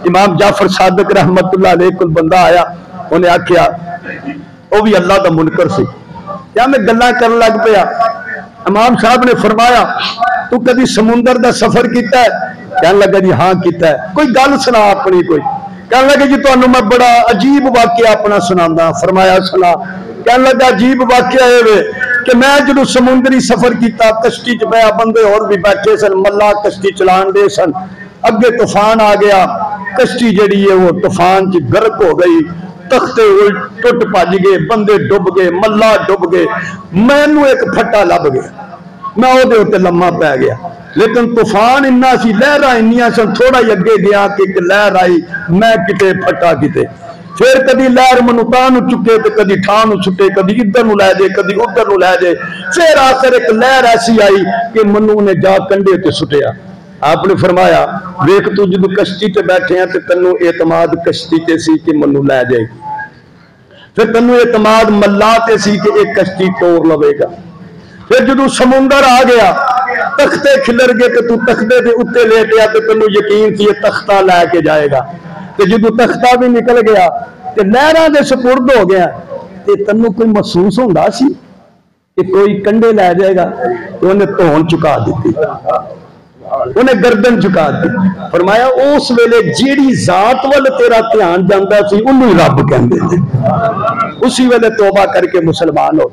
امام جعفر صادق رحمت اللہ علیہ کو بندہ آیا، انہیں آکھیا وہ بھی اللہ دا منکر سی، کیا میں گلاں کرن لگ پیا۔ امام صاحب نے فرمایا تو کبھی سمندر دا سفر کیتا ہے؟ کہنے لگا جی ہاں کیتا ہے۔ کوئی گل سنا اپنی کوئی؟ کہنے لگا جی تانوں میں بڑا عجیب واقعہ اپنا سنانا۔ فرمایا سنا۔ کہنے لگا عجیب واقعہ ہے کہ میں جدوں سمندری سفر کیتا، کشتی چ پیا، بندے اور بھی بیٹھے سن، ملا کشتی چلان دے سن، اگے طوفان آ گیا، کشتی جڑی ہے وہ طوفان چ غرق ہو گئی، تختے ٹوٹ پج گئے، بندے ڈب گئے، ملا ڈب گئے، مینوں ایک پھٹا لب گیا، میں وہ دے اوتے لمحہ پی گیا، لیکن طوفان اتنا سی، لہراں انیاں سن، تھوڑا ہی اگے گیا کہ ایک لہر آئی، میں کتے پھٹا کتے، پھر کدی لہر منو تاں نو چکے تے کدی ٹھاں نو چھٹے، کدی ادھر نو لے جائے کدی ادھر نو لے جائے، پھر آخر ایک لہر ایسی آئی کہ منو نے جا کنڈے تے سٹیا۔ آپ نے فرمایا ویکھ تو جدو کشتی تے بیٹھے ہیں تے تنو اعتماد کشتی تے سی کہ منو لے جائے گی، پھر تنو اعتماد ملا تے سی کہ ایک کشتی توڑ لوے گا، پھر جدو سمندر آ گیا تختے کھلر گئے تے تو تختے دے اتے لیٹیا تے تنو یقین سی یہ تختہ لے کے جائے گا، تے جدو تختہ بھی نکل گیا تے لہراں دے سپرد ہو گیا تے تنو کوئی محسوس ہوندا سی کہ کوئی کنڈے لے جائے گا، تو انہیں تون چکا دیتی، انہیں گردن چکا دی۔ فرمایا اس ویلے جیڑی ذات وال تیرا دھیان جاندا سی انہوں رب کہندے تھے، اسی ویلے توبہ کر کے مسلمان ہو